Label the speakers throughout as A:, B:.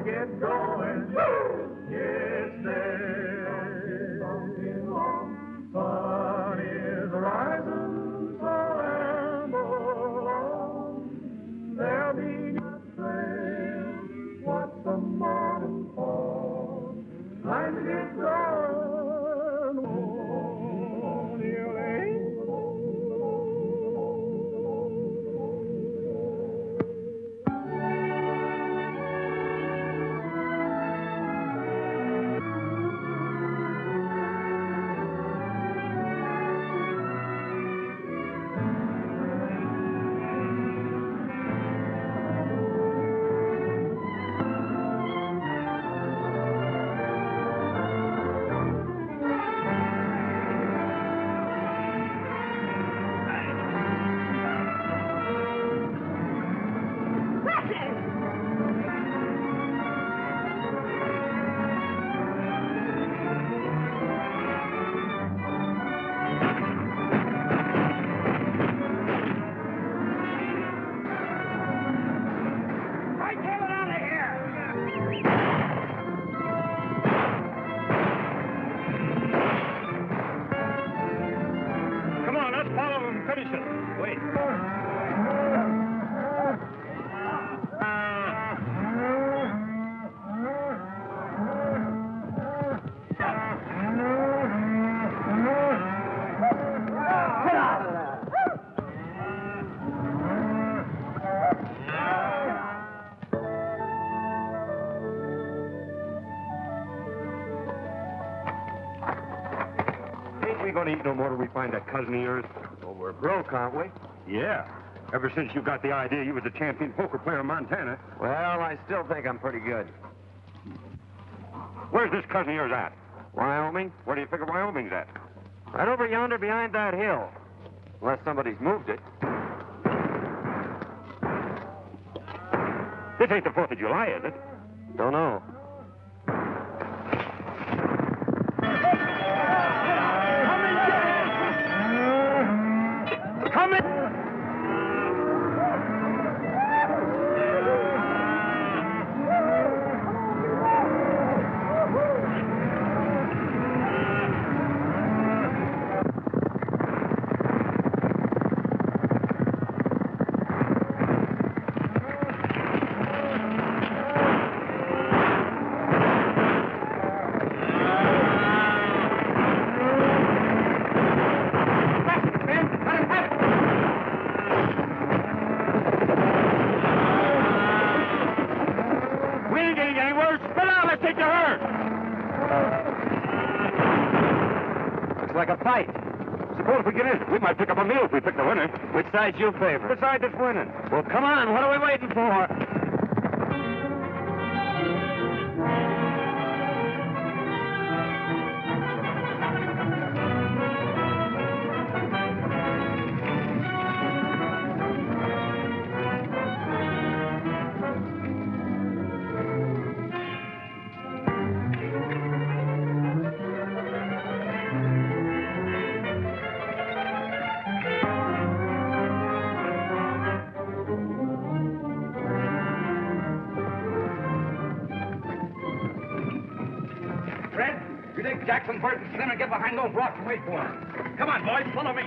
A: Get going, it's there. Sun is rising, so amble on. There'll be no trail. What's the morning for? Time to get going. On your way.
B: We gonna eat no more till we find that cousin of yours. Well, we're broke, aren't we? Yeah. Ever since you got the idea you was a champion poker player in Montana.
C: Well, I still think I'm pretty good.
B: Where's this cousin of yours at?
C: Wyoming?
B: Where do you figure Wyoming's at?
C: Right over yonder behind that hill. Unless somebody's moved it.
B: This ain't the 4th of July, is it?
C: Don't know.
B: Come in!
C: Like a fight.
B: Suppose we get in. We might pick up a meal if we pick the winner.
C: Which side's your favorite?
B: The side that's winning.
C: Well, come on. What are we waiting for?
B: You take Jackson, Bart, and Slim and get behind those rocks and wait for him. Come on, boys, follow me.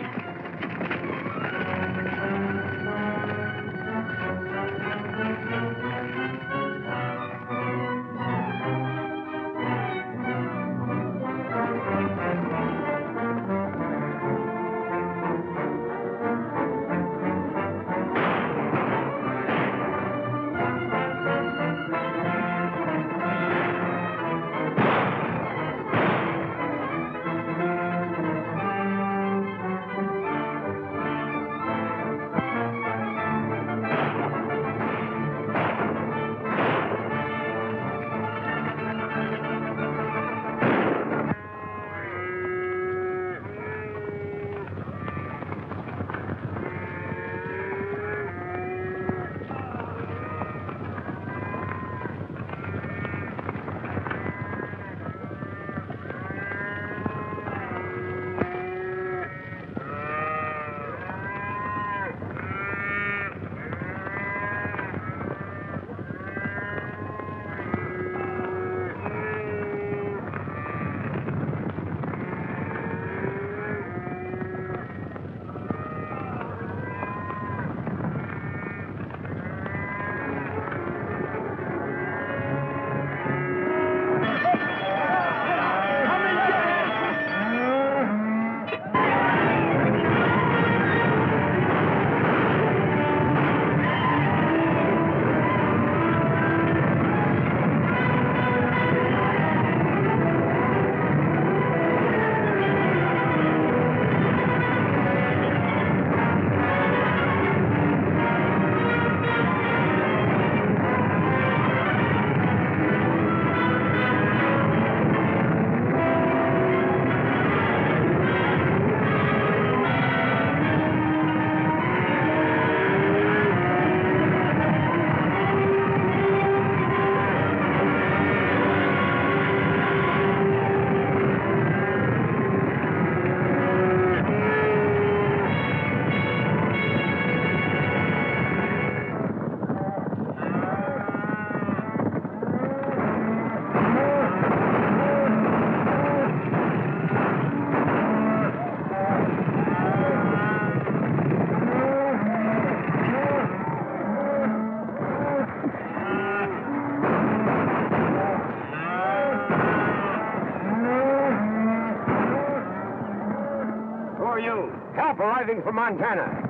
B: crop arriving from Montana.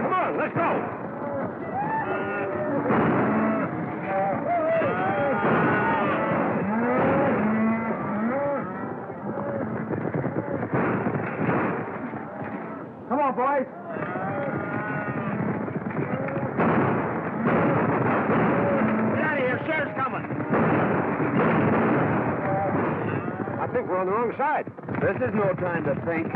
B: Come on, let's go.
A: Come on, boys.
C: Get out of here. Sheriff's coming.
B: I think we're on the wrong side.
D: This is no time to think.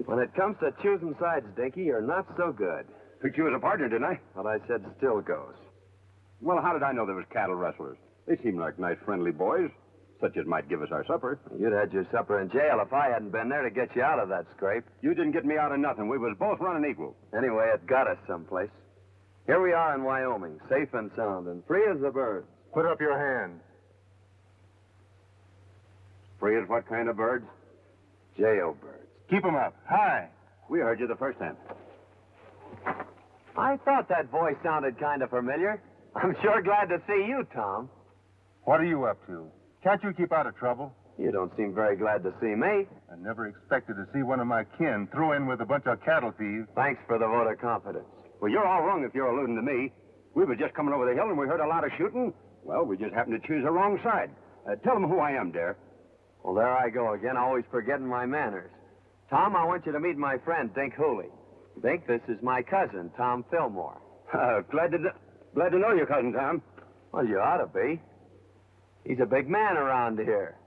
D: When it comes to choosing sides, Dinky, you're not so good.
B: Picked you as a partner, didn't I?
D: What I said still goes.
B: Well, how did I know there was cattle rustlers? They seemed like nice, friendly boys, such as might give us our supper.
D: You'd had your supper in jail if I hadn't been there to get you out of that scrape.
B: You didn't get me out of nothing. We was both running equal.
D: Anyway, it got us someplace. Here we are in Wyoming, safe and sound and free as a bird.
A: Put up your hand.
B: Free as what kind of birds?
D: Jailbirds.
A: Keep 'em up. High.
B: We heard you the first time.
D: I thought that voice sounded kind of familiar. I'm sure glad to see you, Tom.
A: What are you up to? Can't you keep out of trouble?
D: You don't seem very glad to see me.
A: I never expected to see one of my kin throw in with a bunch of cattle thieves.
D: Thanks for the vote of confidence.
B: Well, you're all wrong if you're alluding to me. We were just coming over the hill and we heard a lot of shooting. Well, we just happened to choose the wrong side. Tell them who I am, Dare.
D: Well, there I go again, always forgetting my manners. Tom, I want you to meet my friend, Dink Hooley. Dink, this is my cousin, Tom Fillmore.
B: Glad to know your cousin, Tom.
D: Well, you ought to be. He's a big man around here.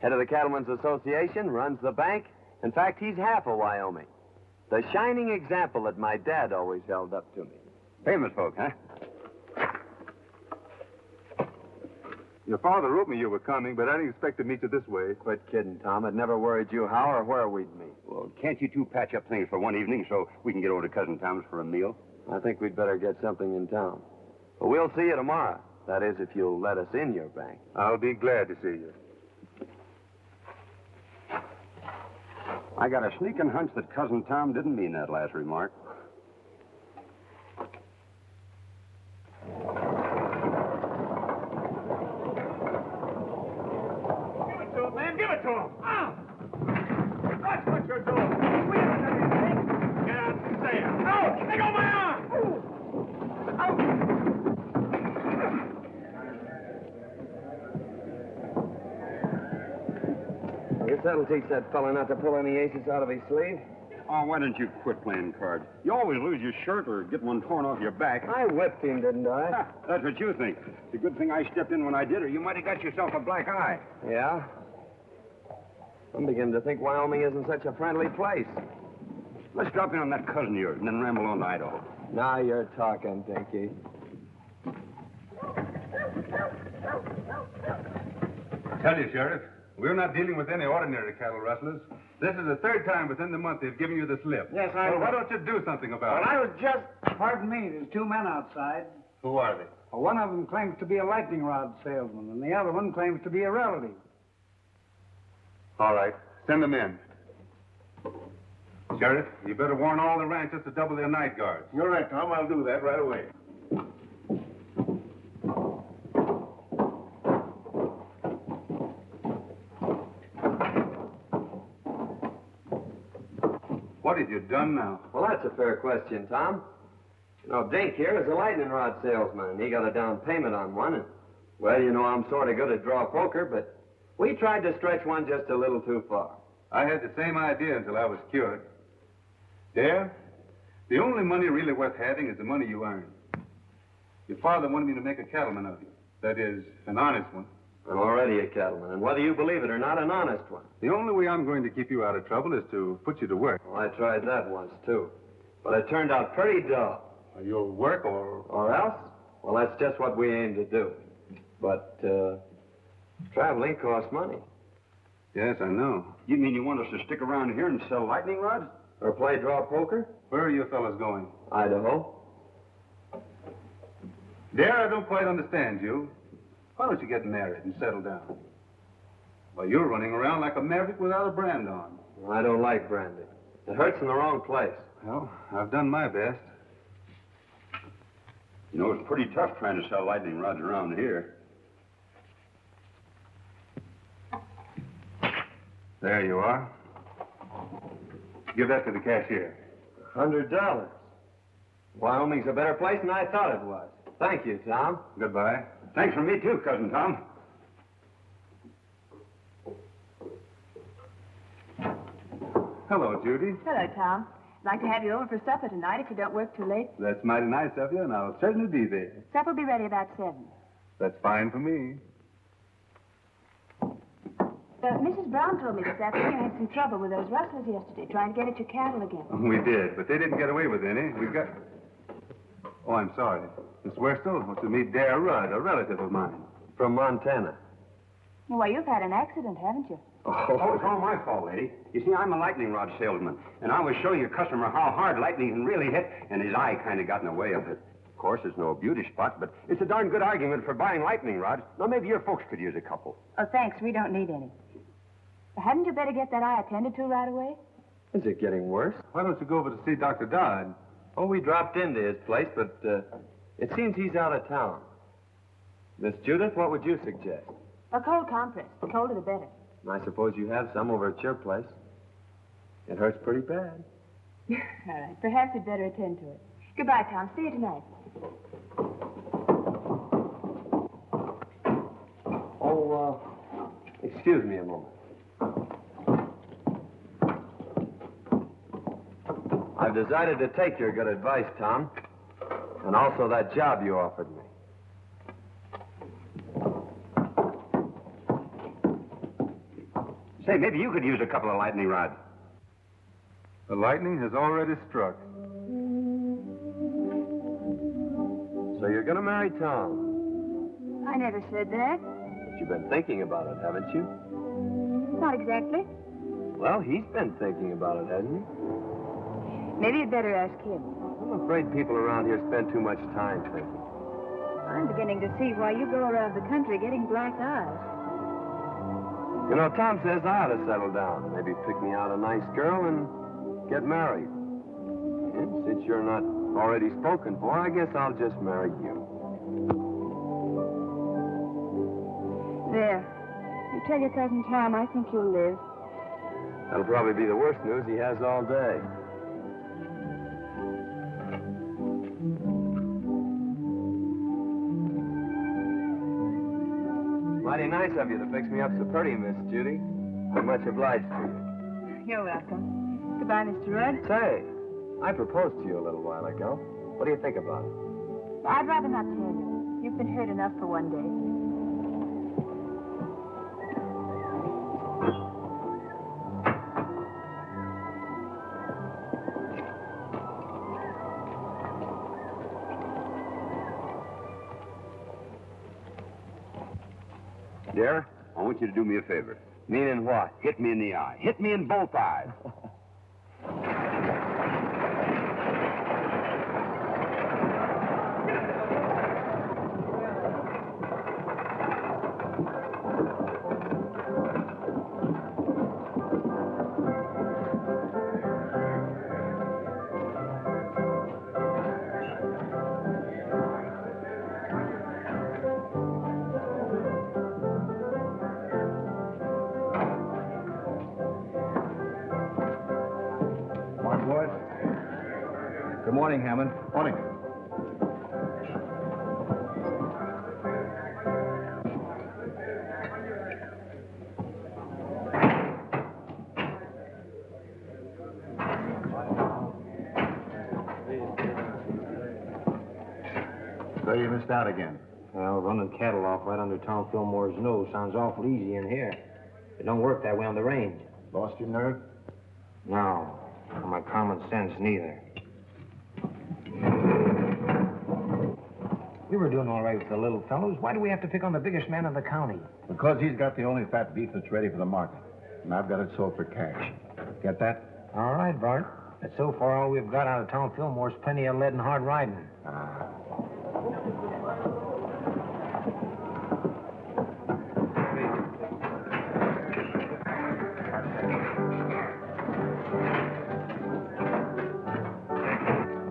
D: Head of the Cattlemen's Association, runs the bank. In fact, he's half of Wyoming. The shining example that my dad always held up to me.
B: Famous folk, huh?
A: Your father wrote me you were coming, but I didn't expect to meet you this way.
D: Quit kidding, Tom. It never worried you how or where we'd meet.
B: Well, can't you two patch up things for one evening so we can get over to Cousin Tom's for a meal?
D: I think we'd better get something in town. But we'll see you tomorrow. That is, if you'll let us in your bank.
A: I'll be glad to see you.
B: I got a sneaking hunch that Cousin Tom didn't mean that last remark.
C: Give it to him. Watch what you're doing. We haven't done anything. Get out and stay out. No! Let go of my arm!
D: I guess that'll teach that fella not to pull any aces out of his sleeve.
B: Oh, why don't you quit playing cards? You always lose your shirt or get one torn off your back.
D: I whipped him, didn't I?
B: That's what you think. It's a good thing I stepped in when I did, or you might have got yourself a black eye.
D: Yeah? I'm beginning to think Wyoming isn't such a friendly place.
B: Let's drop in on that cousin of yours and then ramble on to Idaho.
D: Now you're talking, Dinky.
A: Tell you, Sheriff, we're not dealing with any ordinary cattle rustlers. This is the third time within the month they've given you the slip.
E: Yes, I
A: Well, why
E: know.
A: don't you do something about
E: Well,
A: it?
E: I was just... Pardon me, there's two men outside.
A: Who are they?
E: Well, one of them claims to be a lightning rod salesman, and the other one claims to be a relative.
A: All right, send them in. Sheriff, you better warn all the ranchers to double their night guards.
F: You're right, Tom. I'll do that right away.
A: What have you done now?
D: Well, that's a fair question, Tom. You know, Dink here is a lightning rod salesman, and he got a down payment on one. And, well, you know, I'm sort of good at draw poker, but we tried to stretch one just a little too far.
A: I had the same idea until I was cured. Dare, the only money really worth having is the money you earn. Your father wanted me to make a cattleman of you. That is, an honest one.
D: I'm already a cattleman, and whether you believe it or not, an honest one.
A: The only way I'm going to keep you out of trouble is to put you to work.
D: Well, I tried that once, too. But it turned out pretty dull.
A: You'll work or...
D: Or else, Well, that's just what we aim to do. But, traveling costs money.
A: Yes, I know.
B: You mean you want us to stick around here and sell lightning rods?
D: Or play draw poker?
A: Where are you fellas going?
D: Idaho.
A: There, I don't quite understand you. Why don't you get married and settle down? Well, you're running around like a maverick without a brand on.
D: I don't like branding. It hurts in the wrong place.
A: Well, I've done my best.
B: You know, it's pretty tough trying to sell lightning rods around here.
A: There you are. Give that to the cashier.
D: $100. Wyoming's a better place than I thought it was. Thank you, Tom.
A: Goodbye.
B: Thanks from me, too, Cousin Tom.
A: Hello, Judy.
G: Hello, Tom. I'd like to have you over for supper tonight if you don't work too late.
A: That's mighty nice of you, and I'll certainly be there.
G: Supper will be ready about 7.
A: That's fine for me.
G: Mrs. Brown told me this afternoon you had some trouble with those rustlers yesterday, trying to get at your cattle again.
A: We did, but they didn't get away with any. We've got... Oh, I'm sorry. Miss Worstall wants to meet Dare Rudd, a relative of mine.
D: From Montana.
G: Well, you've had an accident, haven't you?
B: Oh, it's all my fault, lady. You see, I'm a lightning rod salesman, and I was showing your customer how hard lightning can really hit, and his eye kind of got in the way of it. Of course, it's no beauty spot, but it's a darn good argument for buying lightning rods. Now, maybe your folks could use a couple.
G: Oh, thanks. We don't need any. Hadn't you better get that eye attended to right away?
D: Is it getting worse?
A: Why don't you go over to see Dr. Dodd?
D: Oh, we dropped into his place, but it seems he's out of town. Miss Judith, what would you suggest?
G: A cold compress. The colder the better.
D: I suppose you have some over at your place. It hurts pretty bad.
G: All right. Perhaps we'd better attend to it. Goodbye, Tom. See you tonight.
D: Oh, excuse me a moment. I've decided to take your good advice, Tom, and also that job you offered me.
B: Say, maybe you could use a couple of lightning rods.
A: The lightning has already struck.
D: So you're going to marry Tom?
G: I never said that.
D: But you've been thinking about it, haven't you?
G: Not exactly.
D: Well, he's been thinking about it, hasn't he?
G: Maybe you'd better ask him.
D: I'm afraid people around here spend too much time thinking.
G: I'm beginning to see why you go around the country getting black eyes.
D: You know, Tom says I ought to settle down. Maybe pick me out a nice girl and get married. And since you're not already spoken for, I guess I'll just marry you.
G: There. You tell your cousin Tom I think you'll live.
D: That'll probably be the worst news he has all day. Mighty nice of you to fix me up so pretty, Miss Judy. I'm much obliged to you.
G: You're welcome. Goodbye, Mr. Rudd.
D: Say, I proposed to you a little while ago. What do you think about it?
G: I'd rather not tell you. You've been hurt enough for one day.
B: Dare, I want you to do me a favor.
D: Meaning what?
B: Hit me in the eye. Hit me in both eyes.
F: Good morning, Hammond. Morning. So you missed out again.
H: Well, running cattle off right under Tom Fillmore's nose sounds awful easy in here. It don't work that way on the range.
F: Lost your nerve?
H: No, or my common sense neither. We were doing all right with the little fellows. Why do we have to pick on the biggest man in the county?
F: Because he's got the only fat beef that's ready for the market. And I've got it sold for cash. Get that?
H: All right, Bart. But so far, all we've got out of town Fillmore's plenty of lead and hard riding.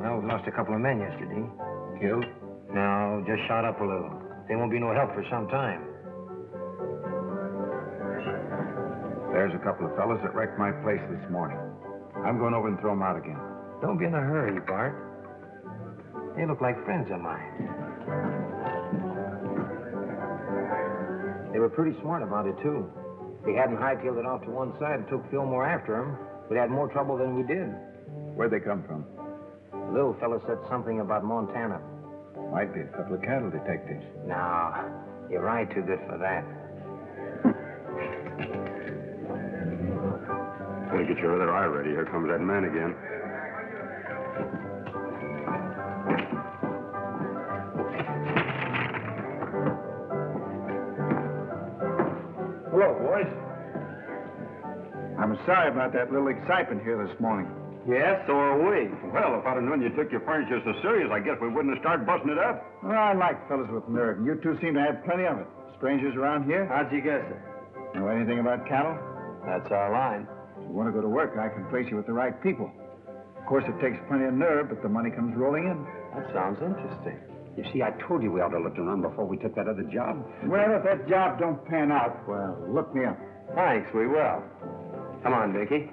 H: Well, we lost a couple of men yesterday.
F: Killed?
H: No, just shot up a little. They won't be no help for some time.
F: There's a couple of fellas that wrecked my place this morning. I'm going over and throw them out again.
H: Don't be in a hurry, Bart. They look like friends of mine. They were pretty smart about it, too. They hadn't hightailed it off to one side and took Fillmore after them. We had more trouble than we did.
F: Where'd they come from?
H: The little fella said something about Montana.
F: Might be a couple of cattle detectives.
H: No, you're right too good for that.
B: Gotta get your other eye ready. Here comes that man again.
F: Hello, boys. I'm sorry about that little excitement here this morning.
B: Yes, so are we. Well, if I'd have known you took your furniture so serious, I guess we wouldn't have started busting it up.
F: Well, I like fellas with nerve, and you two seem to have plenty of it. Strangers around here?
D: How'd you guess it?
F: Know anything about cattle?
D: That's our line.
F: If you want to go to work, I can place you with the right people. Of course, it takes plenty of nerve, but the money comes rolling in.
D: That sounds interesting.
B: You see, I told you we ought to look around before we took that other job.
F: Well, if that job don't pan out, well, look me up.
D: Thanks, we will. Come on, Dinkey.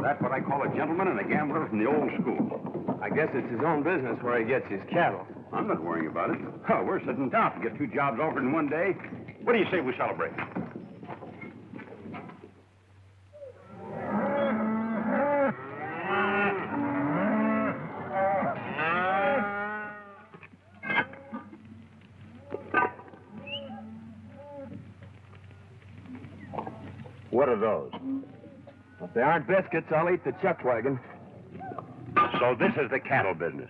B: That's what I call a gentleman and a gambler from the old school.
D: I guess it's his own business where he gets his cattle.
B: I'm not worrying about it. Oh, we're sitting down to get two jobs offered in one day. What do you say we celebrate?
D: What are those? If they aren't biscuits, I'll eat the chuck wagon.
B: So this is the cattle business.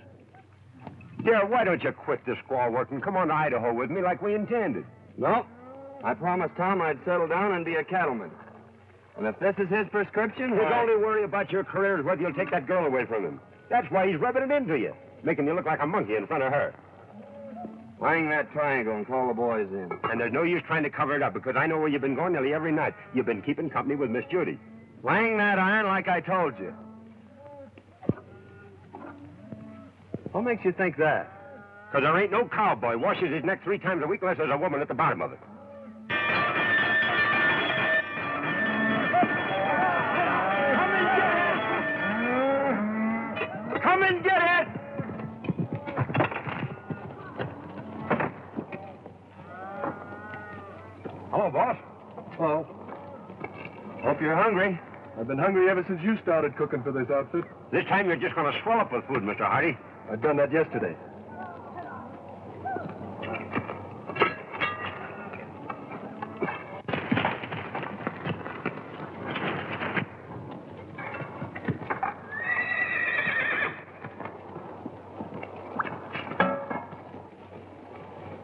B: Dear, why don't you quit this squaw work and come on to Idaho with me like we intended?
D: No. I promised Tom I'd settle down and be a cattleman. And if this is his prescription,
B: His only worry about your career is whether you'll take that girl away from him. That's why he's rubbing it into you, making you look like a monkey in front of her.
D: Hang that triangle and call the boys in.
B: And there's no use trying to cover it up, because I know where you've been going nearly every night. You've been keeping company with Miss Judy.
D: Hang that iron like I told you. What makes you think that?
B: Because there ain't no cowboy washes his neck 3 times a week unless there's a woman at the bottom of it. Come and get it! Hello, boss.
I: Hello.
D: Hope you're hungry.
I: I've been hungry ever since you started cooking for this outfit.
B: This time you're just going to swell up with food, Mr. Hardy.
I: I've done that yesterday.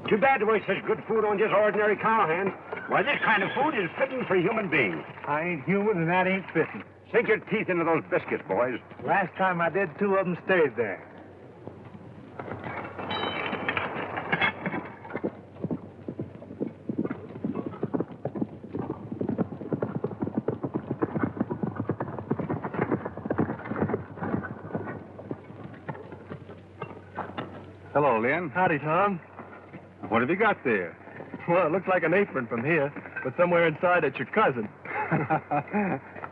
B: Too bad to waste such good food on just ordinary cowhands. Why, this kind of food is fitting for human beings.
E: I ain't human, and that ain't fitting.
B: Sink your teeth into those biscuits, boys.
E: Last time I did, 2 of them stayed there.
A: Hello, Lynn.
I: Howdy, Tom.
A: What have you got there?
I: Well, it looks like an apron from here, but somewhere inside it's your cousin.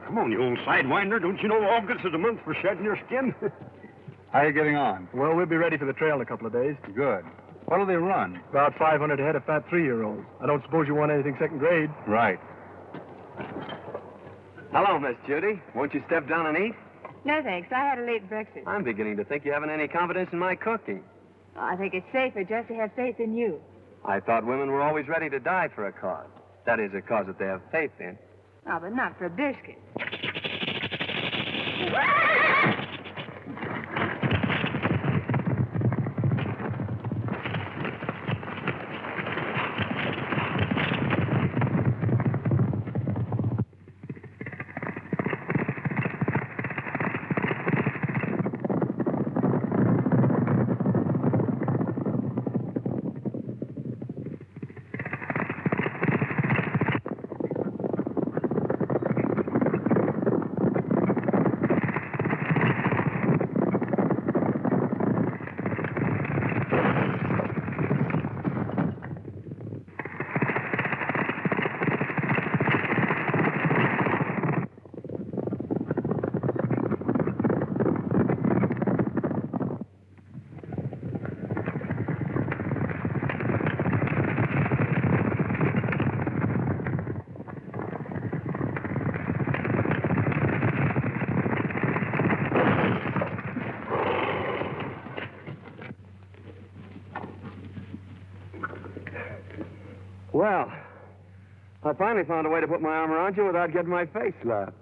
B: Come on, you old sidewinder. Don't you know August is a month for shedding your skin?
A: How are you getting on?
I: Well, we'll be ready for the trail in a couple of days.
A: Good. What'll they run?
I: About 500 head of fat 3-year-olds. I don't suppose you want anything second grade.
A: Right.
D: Hello, Miss Judy. Won't you step down and eat?
G: No, thanks. I had a late breakfast.
D: I'm beginning to think you haven't any confidence in my cooking.
G: I think it's safer just to have faith in you.
D: I thought women were always ready to die for a cause. That is, a cause that they have faith in.
G: Oh, but not for a biscuit.
D: Well, I finally found a way to put my arm around you without getting my face slapped.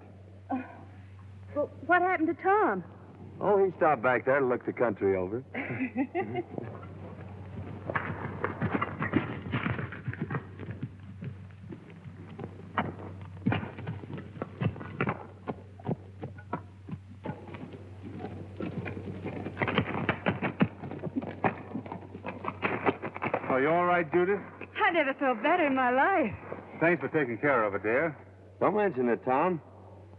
G: Well, what happened to Tom?
D: Oh, he stopped back there to look the country over.
A: Are you all right, Judith?
G: I never felt better in my life.
A: Thanks for taking care of it, dear.
D: Don't mention it, Tom.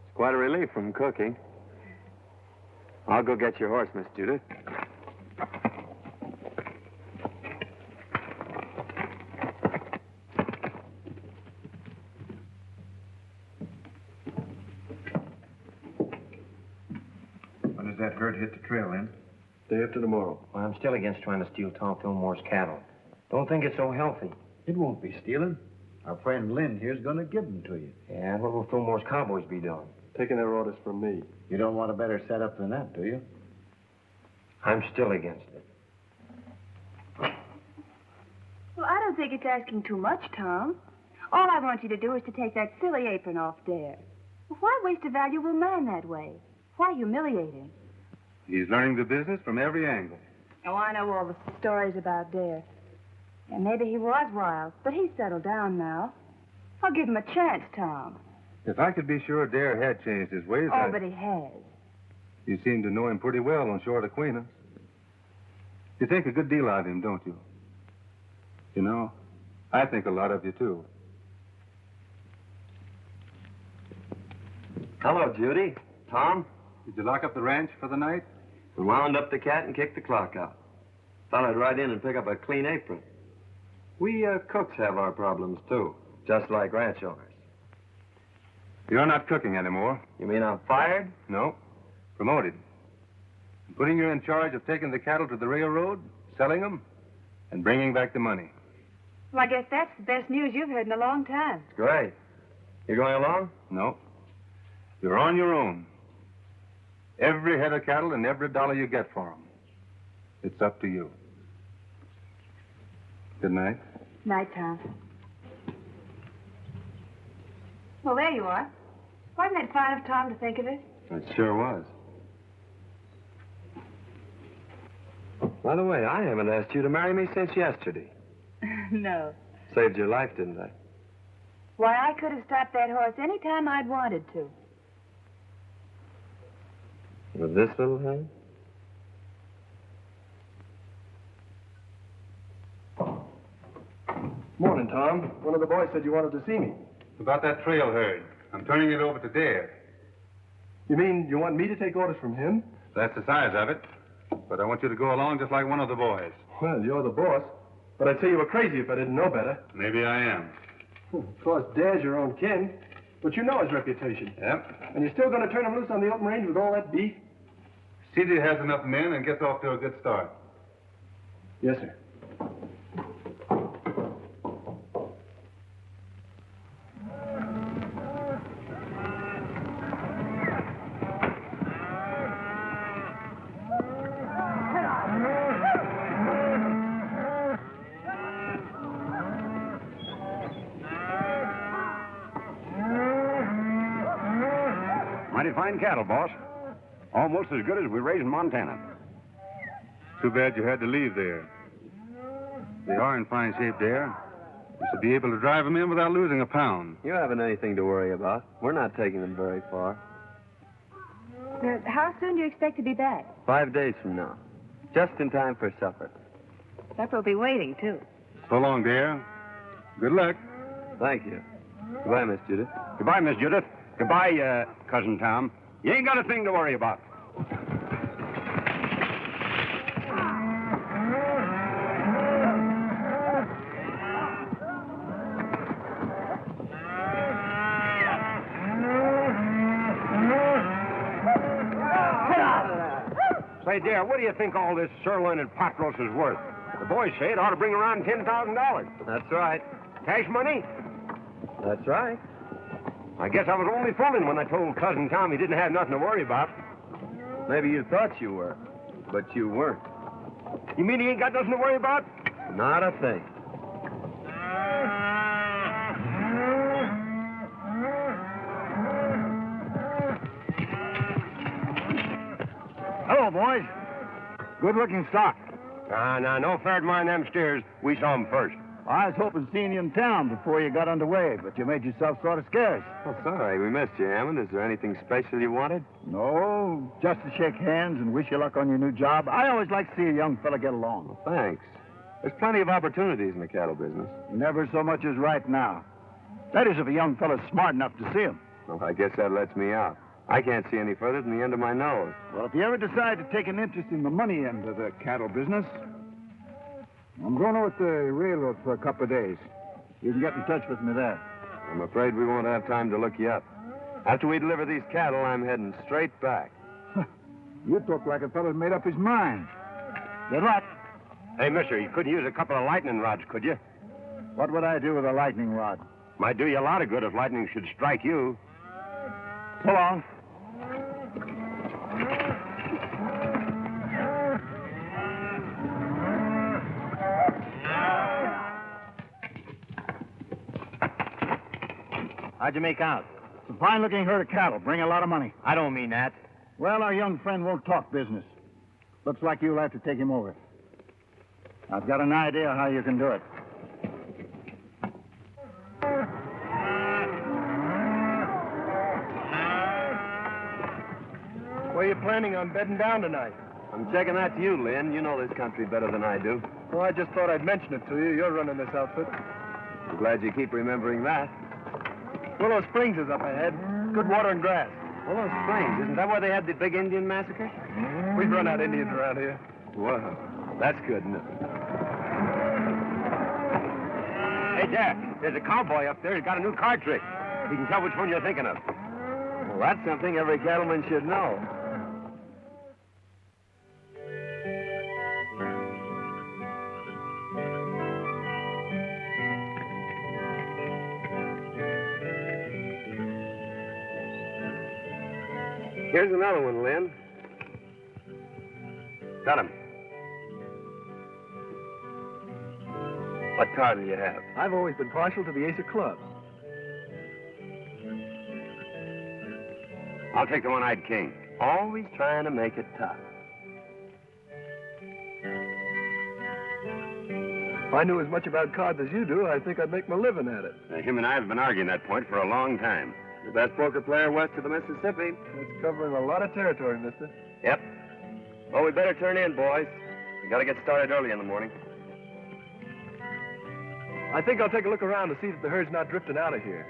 D: It's quite a relief from cooking. I'll go get your horse, Miss Judith.
F: When does that herd hit the trail, Lynn?
H: Day after tomorrow. Well, I'm still against trying to steal Tom Fillmore's cattle. Don't think it's so healthy.
F: It won't be stealing. Our friend Lynn here's going to give them to you.
H: Yeah, what will Fillmore's cowboys be doing?
I: Taking their orders from me.
F: You don't want a better setup than that, do you?
H: I'm still against it.
G: Well, I don't think it's asking too much, Tom. All I want you to do is to take that silly apron off Dare. Well, why waste a valuable man that way? Why humiliate him?
A: He's learning the business from every angle.
G: Oh, I know all the stories about Dare. And maybe he was wild, but he's settled down now. I'll give him a chance, Tom.
A: If I could be sure Dare had changed his ways,
G: Oh, but he has.
A: You seem to know him pretty well on shore of Queen. You think a good deal of him, don't you? You know, I think a lot of you, too.
D: Hello, Judy. Tom?
A: Did you lock up the ranch for the night?
D: We wound up the cat and kicked the clock out. Thought I'd ride in and pick up a clean apron. We cooks have our problems, too, just like ranch owners.
A: You're not cooking anymore.
D: You mean I'm fired?
A: No. Promoted. I'm putting you in charge of taking the cattle to the railroad, selling them, and bringing back the money.
G: Well, I guess that's the best news you've heard in a long time.
D: Great. You going along?
A: No. You're on your own. Every head of cattle and every dollar you get for them. It's up to you. Good night.
G: Night, Tom. Well, there you are. Wasn't it fine of Tom to think of it?
A: It sure was.
D: By the way, I haven't asked you to marry me since yesterday.
G: No.
D: Saved your life, didn't I?
G: Why, I could have stopped that horse any time I'd wanted to.
D: With this little hand?
I: Morning, Tom. One of the boys said you wanted to see me.
A: About that trail herd. I'm turning it over to Dare.
I: You mean you want me to take orders from him?
A: That's the size of it. But I want you to go along just like one of the boys.
I: Well, you're the boss. But I'd say you were crazy if I didn't know better.
A: Maybe I am.
I: Of course, Dare's your own kin. But you know his reputation.
A: Yep.
I: And you're still going to turn him loose on the open range with all that beef?
A: CJ has enough men and gets off to a good start.
I: Yes, sir.
B: Mighty fine cattle, boss. Almost as good as we raise in Montana.
A: Too bad you had to leave there. They are in fine shape there. You should be able to drive them in without losing a pound.
D: You haven't anything to worry about. We're not taking them very far.
G: How soon do you expect to be back?
D: 5 days from now. Just in time for supper.
G: Supper will be waiting, too.
A: So long, dear. Good luck.
D: Thank you. Goodbye, Miss Judith.
B: Goodbye, Miss Judith. Goodbye, Cousin Tom. You ain't got a thing to worry about. Say, dear, what do you think all this sirloin and pot roast is worth? The boys say it ought to bring around $10,000.
D: That's right.
B: Cash money?
D: That's right.
B: I guess I was only fooling when I told Cousin Tom he didn't have nothing to worry about.
D: Maybe you thought you were, but you weren't.
B: You mean he ain't got nothing to worry about?
D: Not a thing.
F: Hello, boys. Good-looking stock.
B: No fair to mind them steers. We saw 'em first.
F: I was hoping to see you in town before you got underway, but you made yourself sort of scarce.
D: Oh, sorry, we missed you, Hammond. Is there anything special you wanted?
F: No, just to shake hands and wish you luck on your new job. I always like to see a young fella get along.
D: Well, thanks. There's plenty of opportunities in the cattle business.
F: Never so much as right now. That is, if a young fella's smart enough to see him.
D: Well, I guess that lets me out. I can't see any further than the end of my nose.
F: Well, if you ever decide to take an interest in the money end of the cattle business, I'm going over to the railroad for a couple of days. You can get in touch with me there.
D: I'm afraid we won't have time to look you up. After we deliver these cattle, I'm heading straight back.
F: You talk like a fella's made up his mind. Good luck.
B: Hey, mister, you couldn't use a couple of lightning rods, could you?
F: What would I do with a lightning rod?
B: Might do you a lot of good if lightning should strike you.
F: So long.
H: How'd you make out?
F: It's a fine-looking herd of cattle. Bring a lot of money.
H: I don't mean that.
F: Well, our young friend won't talk business. Looks like you'll have to take him over. I've got an idea how you can do it.
I: Where you planning on bedding down tonight?
D: I'm checking that to you, Lynn. You know this country better than I do.
I: Well, I just thought I'd mention it to you. You're running this outfit.
D: I'm glad you keep remembering that.
I: Willow Springs is up ahead. Good water and grass.
D: Willow Springs, isn't that where they had the big Indian massacre?
I: We've run out Indians around here.
D: Well, that's good, isn't it?
B: Hey, Jack, there's a cowboy up there who's got a new card trick. He can tell which one you're thinking of.
D: Well, that's something every cattleman should know. Here's another one, Lynn.
B: Got him.
D: What card do you have?
I: I've always been partial to the ace of clubs.
B: I'll take the one-eyed king.
D: Always trying to make it tough.
I: If I knew as much about cards as you do, I think I'd make my living at it.
B: Him and I have been arguing that point for a long time.
D: The best poker player west of the Mississippi.
I: It's covering a lot of territory, mister.
D: Yep. Well, we better turn in, boys. We gotta get started early in the morning.
I: I think I'll take a look around to see that the herd's not drifting out of here.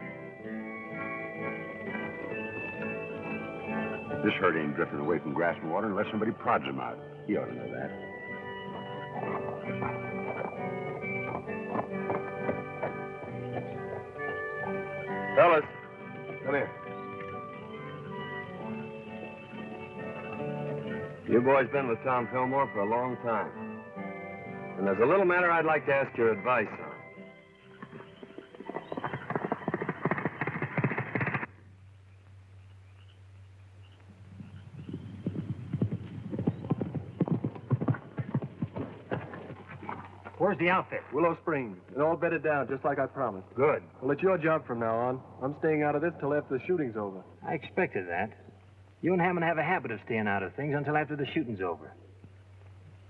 B: This herd ain't drifting away from grass and water unless somebody prods him out. He ought to know that.
D: Fellas,
B: Come here.
D: you boys been with Tom Fillmore for a long time. And there's a little matter I'd like to ask your advice on.
H: Where's the outfit?
I: Willow Springs. And all bedded down, just like I promised.
H: Good.
I: Well, it's your job from now on. I'm staying out of this till after the shooting's over.
H: I expected that. You and Hammond have a habit of staying out of things until after the shooting's over.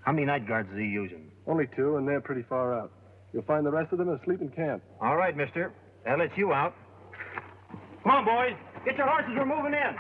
H: How many night guards is he using?
I: Only 2, and they're pretty far out. You'll find the rest of them asleep in camp.
H: All right, mister. That lets you out. Come on, boys. Get your horses. We're moving in.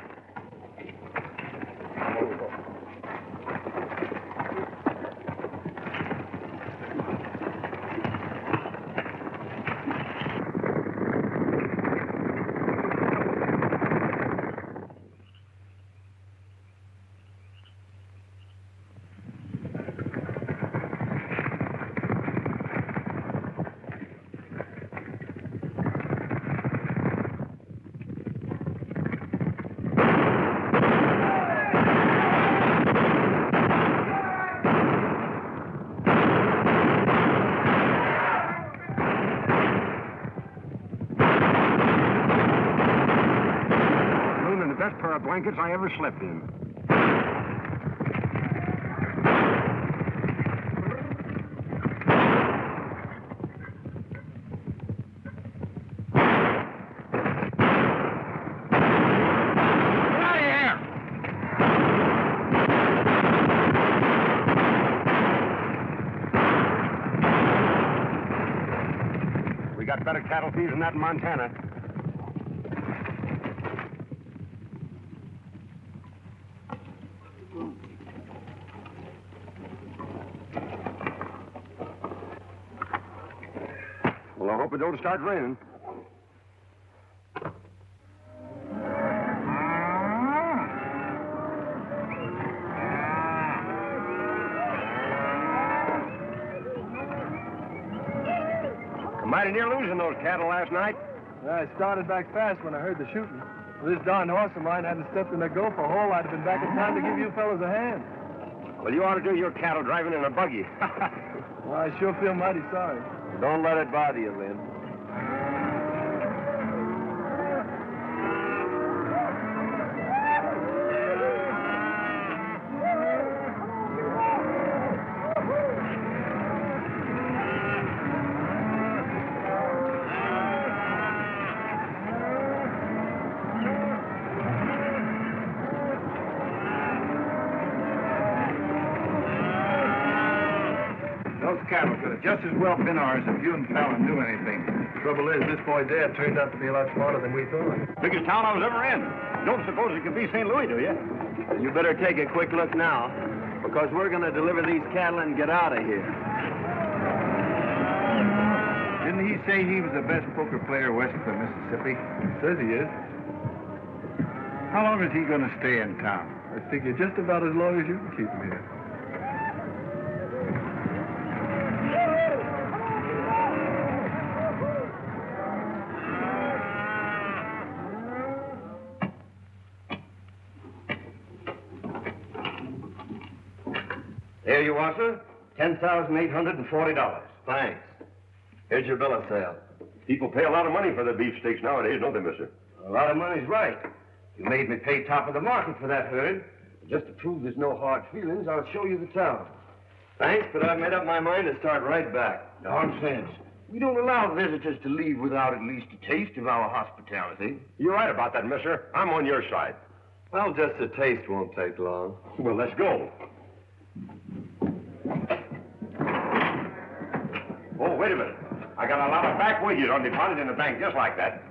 B: Blankets I ever slept in. We got better cattle thieves than that in Montana. Well, I hope it don't start raining. Mighty near losing those cattle last night.
I: I started back fast when I heard the shooting. If this darn horse of mine hadn't stepped in the gopher hole, I'd have been back in time to give you fellas a hand.
B: Well, you ought to do your cattle driving in a buggy.
I: Well, I sure feel mighty sorry.
D: Don't let it bother you, Lynn.
F: Cattle could have just as well been ours if you and Fallon knew anything.
I: Trouble is, this boy Dad turned out to be a lot smarter than we thought.
B: Biggest town I was ever in. Don't suppose it could be St. Louis, do you?
D: You better take a quick look now, because we're going to deliver these cattle and get out of here.
F: Didn't he say he was the best poker player west of the Mississippi?
I: Says he is.
F: How long is he going to stay in town?
I: I figure just about as long as you can keep him here.
B: Here you are, sir. $10,840.
D: Thanks. Here's your bill of sale.
B: People pay a lot of money for their beefsteaks nowadays, don't they, mister?
C: A lot of money's right. You made me pay top of the market for that herd. Just to prove there's no hard feelings, I'll show you the town.
D: Thanks, but I've made up my mind to start right back.
C: Nonsense. We don't allow visitors to leave without at least a taste of our hospitality.
B: You're right about that, mister. I'm on your side.
D: Well, just a taste won't take long.
B: Well, let's go. Oh, wait a minute. I got a lot of back wages on deposit in the bank just like that.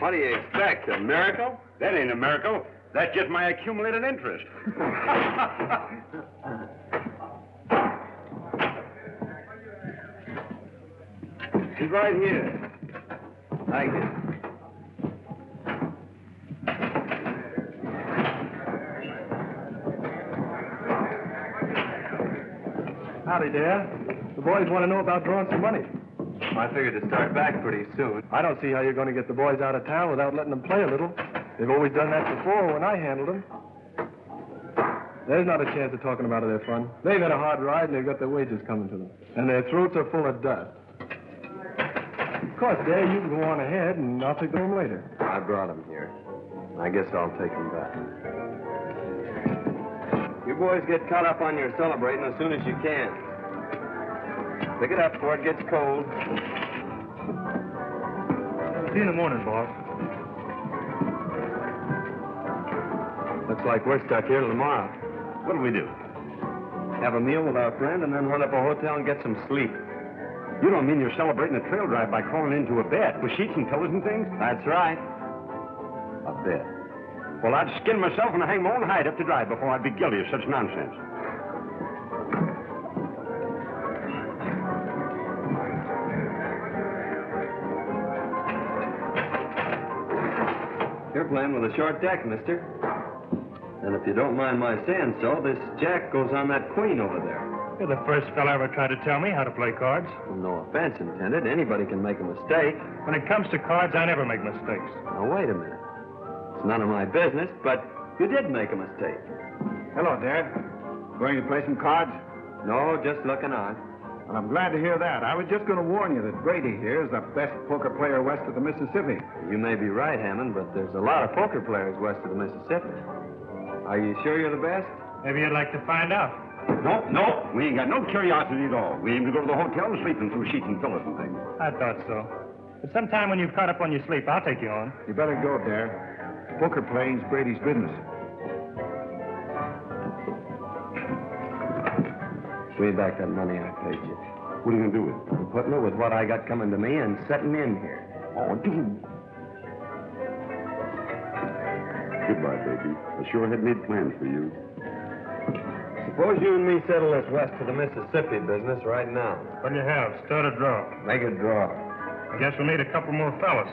D: What do you expect, a miracle?
B: That ain't a miracle. That's just my accumulated interest.
C: He's right here.
D: Thank you.
I: Howdy, Dad. The boys want to know about drawing some money.
D: I figured to start back pretty soon.
I: I don't see how you're going to get the boys out of town without letting them play a little. They've always done that before when I handled them. There's not a chance of talking about their fun. They've had a hard ride and they've got their wages coming to them. And their throats are full of dust. Of course, Dad, you can go on ahead and I'll take them home later.
D: I brought them here. I guess I'll take them back. You boys get caught up on your celebrating as soon as you can. Pick it up before it gets cold.
I: See you in the morning, boss.
D: Looks like we're stuck here till tomorrow.
B: What'll we do?
D: Have a meal with our friend and then run up a hotel and get some sleep.
B: You don't mean you're celebrating a trail drive by crawling into a bed with sheets and pillows and things?
D: That's right.
B: A bed? Well, I'd skin myself and hang my own hide up to dry before I'd be guilty of such nonsense.
D: You're playing with a short deck, mister. And if you don't mind my saying so, this jack goes on that queen over there.
I: You're the first fella ever tried to tell me how to play cards.
D: Well, no offense intended. Anybody can make a mistake.
I: When it comes to cards, I never make mistakes.
D: Now, wait a minute. It's none of my business, but you did make a mistake.
F: Hello, Dad. Going to play some cards?
D: No, just looking on.
F: Well, I'm glad to hear that. I was just going to warn you that Brady here is the best poker player west of the Mississippi.
D: You may be right, Hammond, but there's a lot of poker players west of the Mississippi. Are you sure you're the best?
I: Maybe you'd like to find out.
B: No. We ain't got no curiosity at all. We aim to go to the hotel and sleep in through sheets and pillows and things.
I: I thought so. But sometime when you've caught up on your sleep, I'll take you on.
F: You better go, Dad. Poker playing's Brady's business.
D: Give me back that money I paid you.
B: What are you going to do with it?
D: I'm putting it with what I got coming to me and setting in here.
B: Oh, dude. Goodbye, baby. I sure had made plans for you.
D: Suppose you and me settle this west of the Mississippi business right now.
I: What do you have? Start a draw.
D: Make a draw.
I: I guess we'll need a couple more fellas.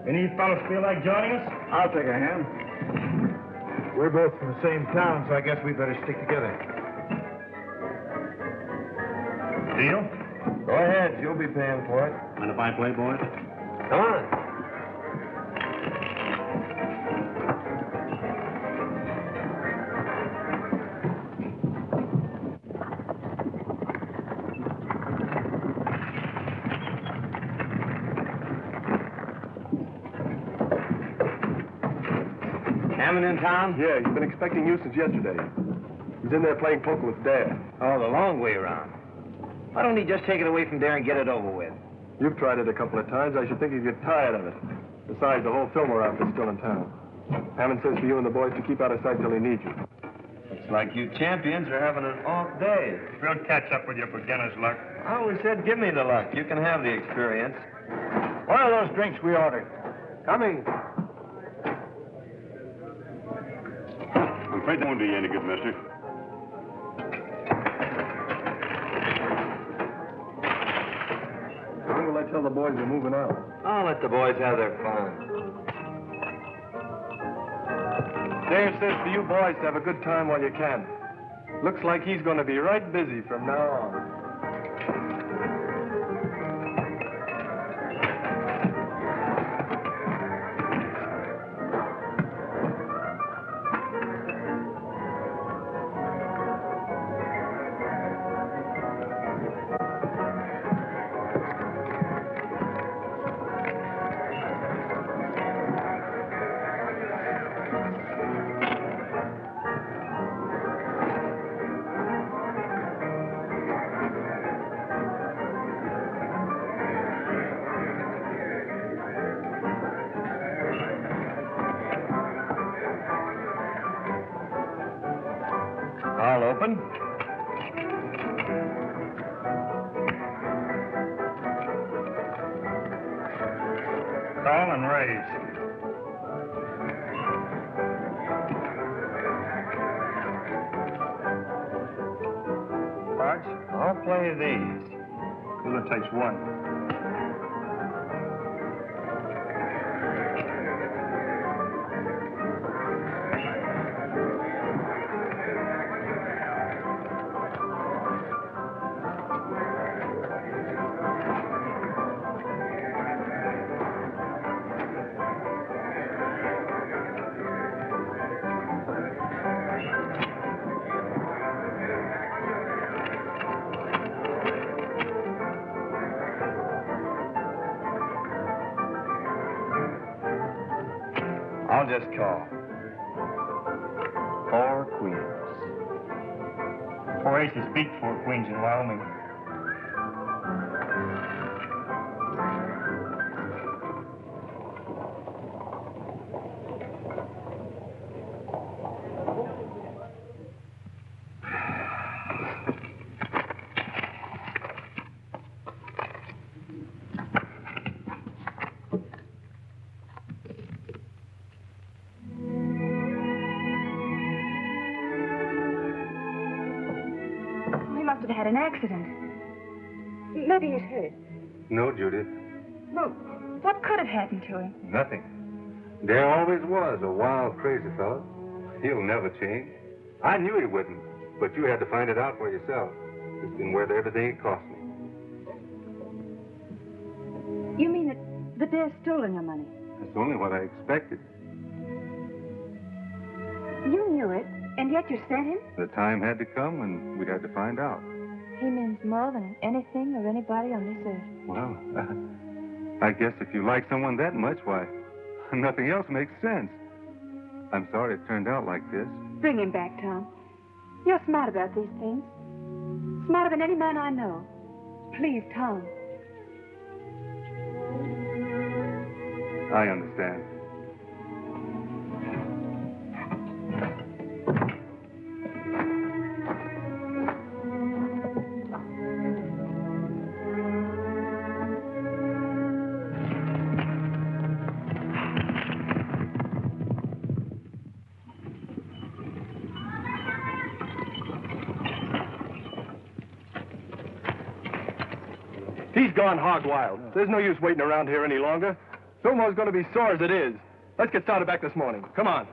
I: Any of you fellas feel like joining us?
F: I'll take a hand. We're both from the same town, so I guess we better stick together.
I: Deal?
D: Go ahead. You'll be paying for it.
B: Mind if I play, boys?
D: Come on. Hammond in town?
I: Yeah, he's been expecting you since yesterday. He's in there playing poker with Dad.
H: Oh, the long way around. Why don't he just take it away from there and get it over with?
I: You've tried it a couple of times. I should think you'd get tired of it. Besides, the whole Fillmore outfit's still in town. Hammond says for you and the boys to keep out of sight till he needs you.
D: Looks like you champions are having an off day.
I: We'll catch up with your beginner's luck.
D: I always said, give me the luck. You can have the experience.
F: What are those drinks we ordered?
I: Coming.
B: I'm afraid that won't do you any good, mister.
I: When will I tell the boys we're moving out?
D: I'll let the boys have their fun.
I: Dave says for you boys to have a good time while you can. Looks like he's going to be right busy from now on.
D: All open.
I: Call and raise. Cards?
D: I'll play these.
I: Cooler takes one.
D: I'll just call. 4 queens.
C: 4 aces beat 4 queens in Wyoming.
G: Had an accident. Maybe he's hurt.
A: No, Judith.
G: Well, what could have happened to him?
A: Nothing. There always was a wild, crazy fellow. He'll never change. I knew he wouldn't, but you had to find it out for yourself. It's been worth everything it cost me.
G: You mean that they're stolen your money?
A: That's only what I expected.
G: You knew it, and yet you sent him?
A: The time had to come when we'd had to find out.
G: He means more than anything or anybody on this earth.
A: Well, I guess if you like someone that much, why, nothing else makes sense. I'm sorry it turned out like this.
G: Bring him back, Tom. You're smart about these things. Smarter than any man I know. Please, Tom.
A: I understand.
I: He's gone hog wild. There's no use waiting around here any longer. Fillmore's going to be sore as it is. Let's get started back this morning. Come on.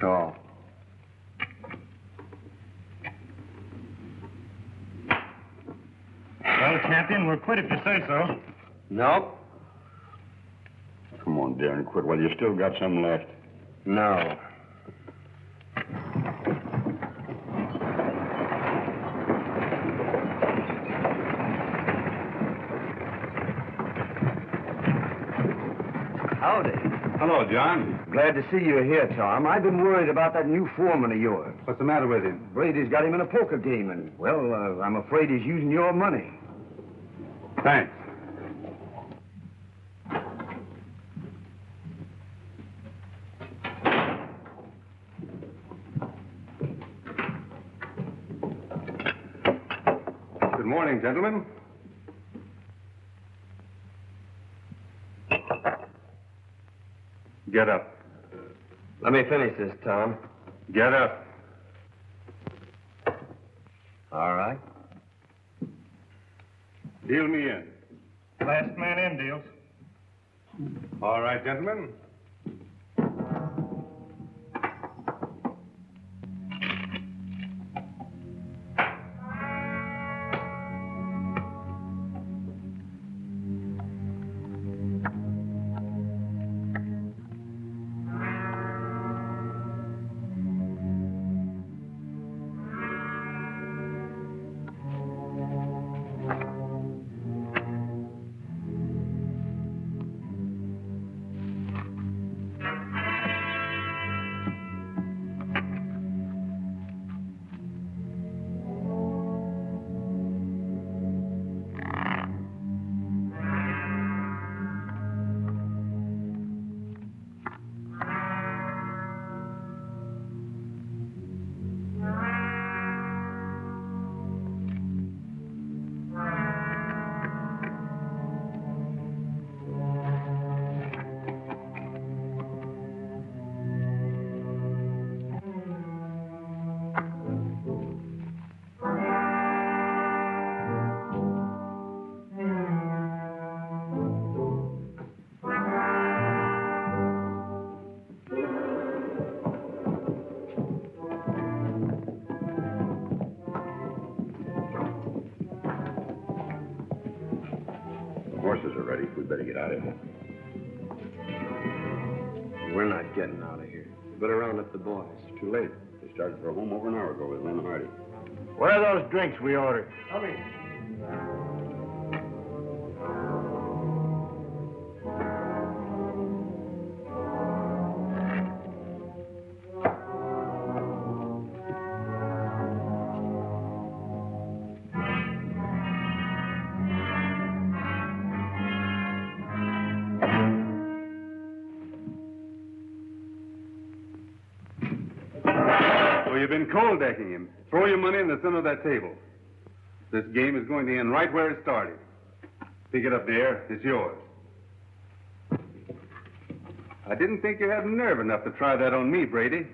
A: So.
C: Well, Captain, we're quit if you say so.
B: Nope.
J: Come on, Darren, quit while you still got some left.
B: No.
D: Howdy.
A: Hello, John.
B: Glad to see you here, Tom. I've been worried about that new foreman of yours.
A: What's the matter with him?
B: Brady's got him in a poker game, and, well, I'm afraid he's using your money.
A: Thanks. Good morning, gentlemen. Get up.
D: Let me finish this, Tom.
A: Get up.
D: All right.
A: Deal me in.
C: Last man in deals.
A: All right, gentlemen.
J: Horses are ready. We'd better get out of here.
D: We're not getting out of here. Better round up the boys.
J: It's too late. They started for home over an hour ago with Lynn Hardy.
C: Where are those drinks we ordered?
I: Coming.
A: So you've been cold decking him. Throw your money in the center of that table. This game is going to end right where it started. Pick it up there. It's yours. I didn't think you had nerve enough to try that on me, Brady.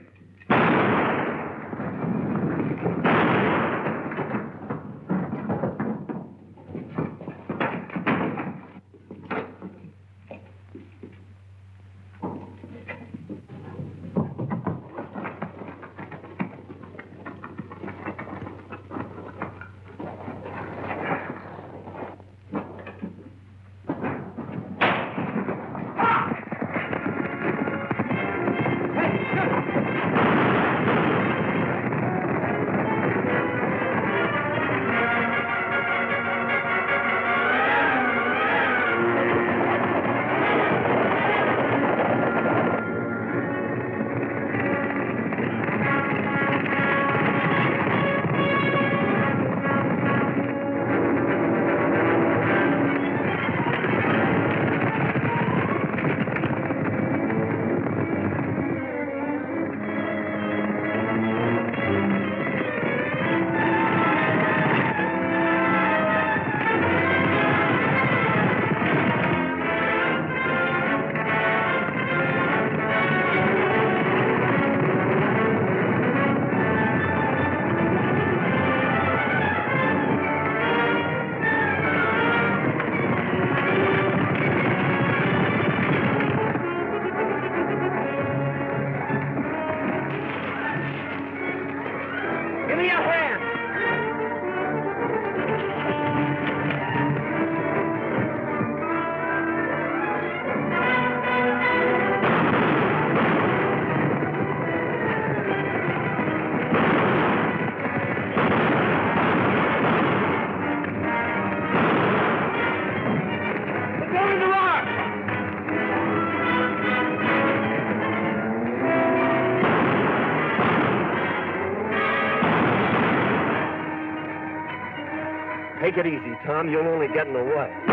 D: Take it easy, Tom. You'll only get in the way.
A: You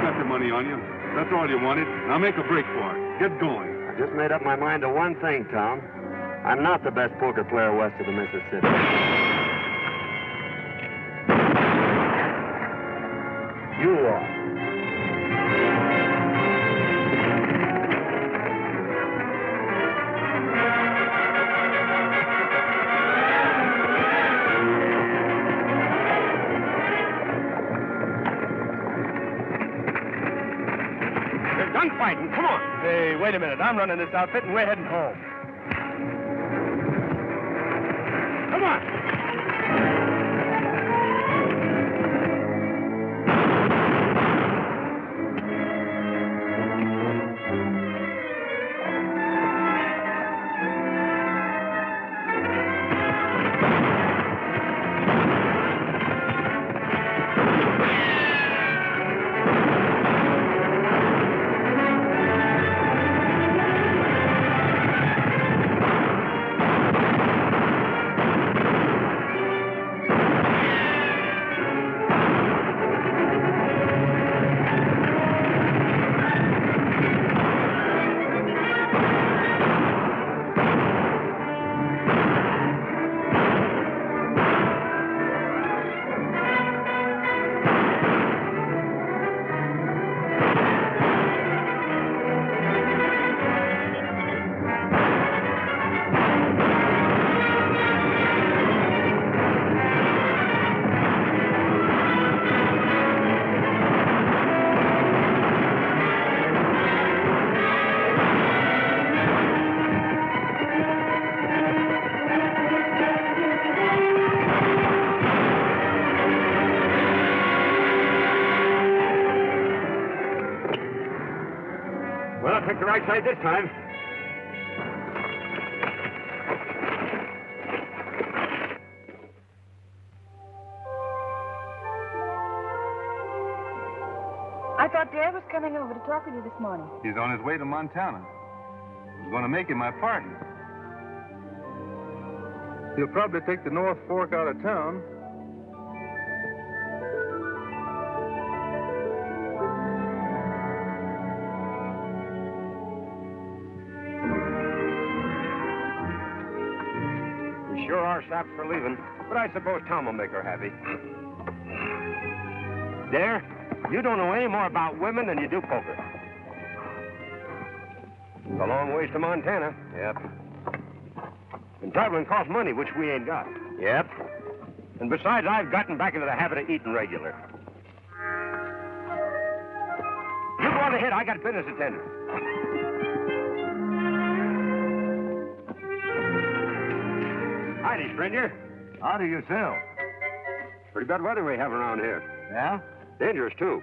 A: got your money on you. That's all you wanted. Now make a break for it. Get going.
D: I just made up my mind to one thing, Tom. I'm not the best poker player west of the Mississippi. You are.
B: Gunfighting, come on.
I: Hey, wait a minute. I'm running this outfit, and we're heading home.
B: Come on. The right side this time.
G: thought Dad was coming over to talk with you this morning.
A: He's on his way to Montana. He's going to make him my partner.
I: He'll probably take the North Fork out of town.
B: We sure are sapped for leaving, but I suppose Tom will make her happy. There, you don't know any more about women than you do poker. It's a long ways to Montana. Yep. And traveling costs money, which we ain't got. Yep. And besides, I've gotten back into the habit of eating regular. You go on ahead. I got business to tend to. Howdy, stranger.
F: How do you sell?
B: Pretty bad weather we have around here.
F: Yeah?
B: Dangerous, too.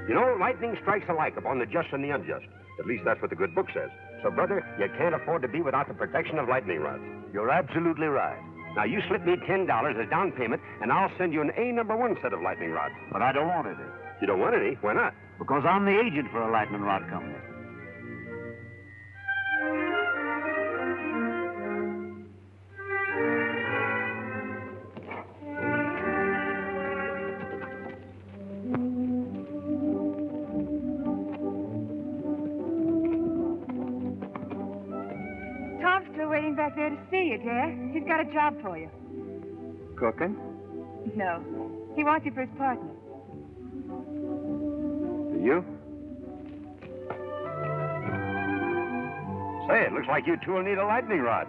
B: You know, lightning strikes alike upon the just and the unjust. At least that's what the good book says. So, brother, you can't afford to be without the protection of lightning rods.
F: You're absolutely right.
B: Now, you slip me $10 as down payment, and I'll send you an A1 set of lightning rods.
F: But I don't want any.
B: You don't want any? Why not?
F: Because I'm the agent for a lightning rod company.
G: Back there to see you, Dad. He's got a job for you.
F: Cooking?
G: No. He wants you for his partner.
B: You? Say, it looks like you two will need a lightning rod.